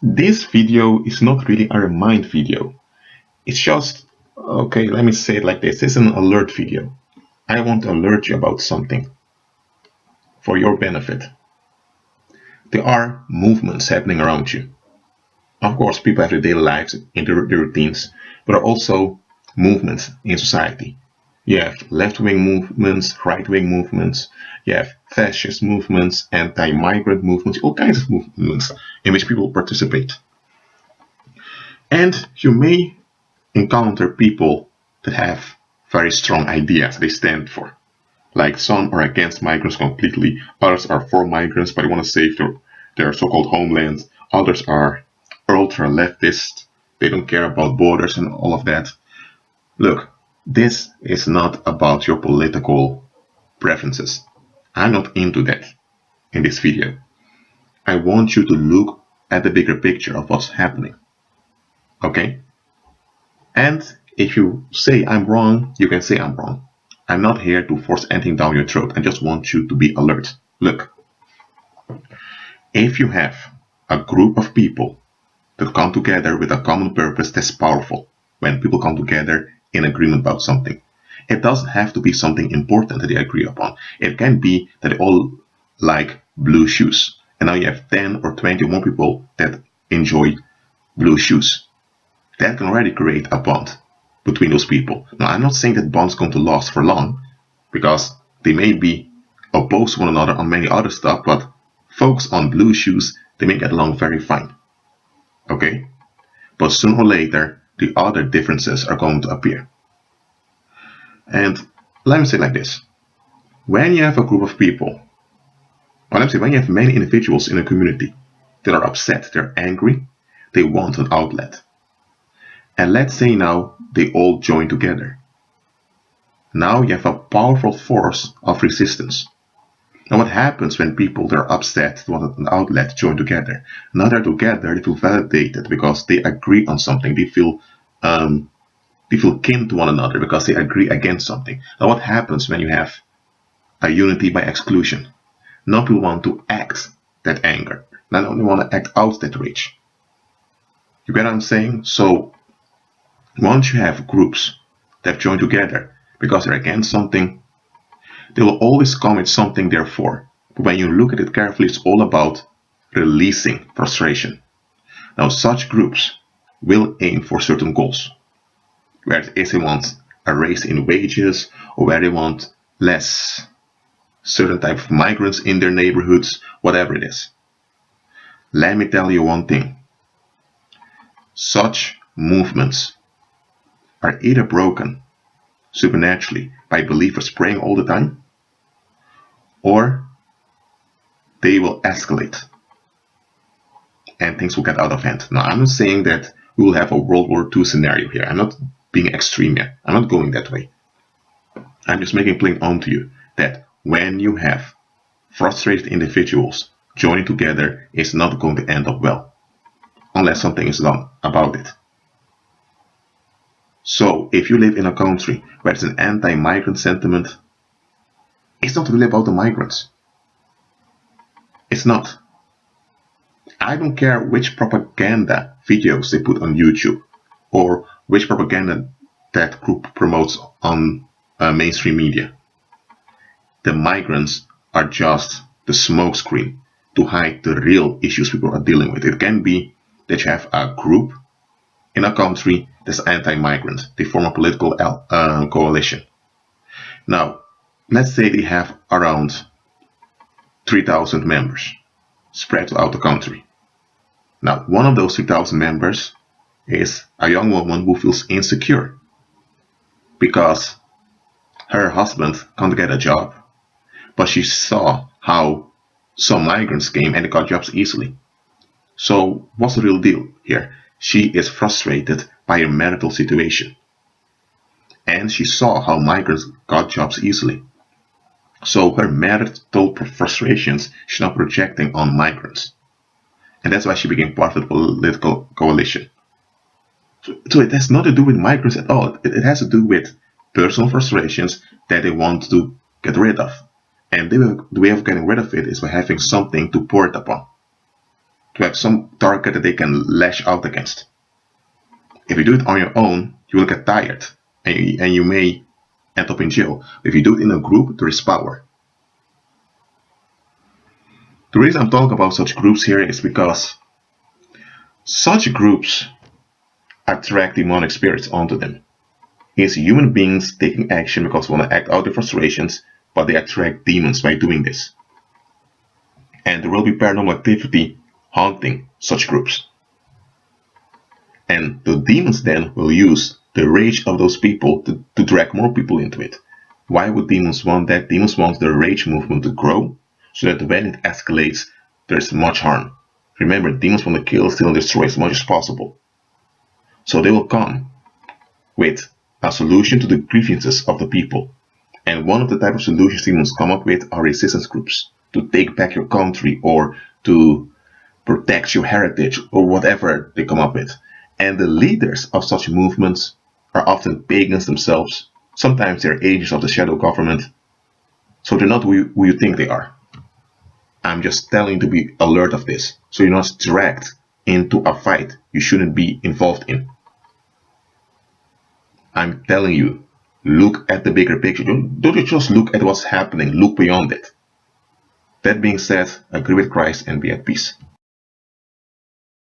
This video is not really a remind video. It's just, okay, let me say it like this. It's an alert video. I want to alert you about something for your benefit. There are movements happening around you. Of course, people have their daily lives in their routines, but there are also movements in society. You have left-wing movements, right-wing movements, you have fascist movements, anti-migrant movements, all kinds of movements in which people participate. And you may encounter people that have very strong ideas they stand for. Like some are against migrants completely, others are for migrants but they want to save their so-called homeland, others are ultra leftist, they don't care about borders and all of that. Look, this is not about your political preferences. I'm not into that in this video. I want you to look at the bigger picture of what's happening. Okay? And if you say I'm wrong, you can say I'm wrong. I'm not here to force anything down your throat. I just want you to be alert. Look, if you have a group of people that come together with a common purpose, that's powerful. When people come together in agreement about something, it doesn't have to be something important that they agree upon. It can be that they all like blue shoes, and now you have 10 or 20 more people that enjoy blue shoes. That can already create a bond between those people. Now, I'm not saying that bonds going to last for long, because they may be opposed to one another on many other stuff, but folks on blue shoes, they may get along very fine. Okay? But sooner or later, the other differences are going to appear. And let me say it like this. When you have a group of people, or let me say, when you have many individuals in a community that are upset, they're angry, they want an outlet. And let's say now they all join together. Now you have a powerful force of resistance. Now what happens when people that are upset want an outlet join together? Now they're together, they feel validated because they agree on something. They feel kin to one another because they agree against something. Now what happens when you have a unity by exclusion? Now people want to act that anger. Now they want to act out that rage. You get what I'm saying? So once you have groups that join together because they're against something, they will always come with something they're for. But when you look at it carefully, it's all about releasing frustration. Now such groups will aim for certain goals. Where it they want a raise in wages, or where they want less certain type of migrants in their neighborhoods, whatever it is. Let me tell you one thing. Such movements are either broken supernaturally by believers praying all the time, or they will escalate and things will get out of hand. Now, I'm not saying that we will have a World War II scenario here. I'm not being extreme here. I'm not going that way. I'm just making plain on to you that when you have frustrated individuals joining together, it's not going to end up well unless something is done about it. So if you live in a country where it's an anti-migrant sentiment, it's not really about the migrants. It's not. I don't care which propaganda videos they put on YouTube or which propaganda that group promotes on mainstream media. The migrants are just the smokescreen to hide the real issues people are dealing with. It can be that you have a group in a country that's anti-migrant. They form a political coalition. Now, let's say they have around 3,000 members spread throughout the country. Now, one of those 3,000 members is a young woman who feels insecure because her husband can't get a job, but she saw how some migrants came and they got jobs easily. So what's the real deal here? She is frustrated by her marital situation, and she saw how migrants got jobs easily. So her marital frustrations she's now projecting on migrants. And that's why she became part of the political coalition. So it has nothing to do with migrants at all. It has to do with personal frustrations that they want to get rid of. And the way of getting rid of it is by having something to pour it upon. to have some target that they can lash out against. If you do it on your own, you will get tired and you may end up in jail. If you do it in a group, there is power. The reason I'm talking about such groups here is because such groups attract demonic spirits onto them. It's human beings taking action because they want to act out their frustrations, but they attract demons by doing this. And there will be paranormal activity haunting such groups. And the demons then will use the rage of those people to drag more people into it. Why would demons want that? Demons want the rage movement to grow, so that when it escalates, there's much harm. Remember, demons want to kill, steal, and destroy as much as possible. So they will come with a solution to the grievances of the people. And one of the type of solutions demons come up with are resistance groups, to take back your country or to protect your heritage or whatever they come up with. And the leaders of such movements are often pagans themselves. Sometimes they're agents of the shadow government. So they're not who you think they are. I'm just telling you to be alert of this, so you're not dragged into a fight you shouldn't be involved in. I'm telling you, look at the bigger picture. Don't just look at what's happening, look beyond it. That being said, agree with Christ and be at peace.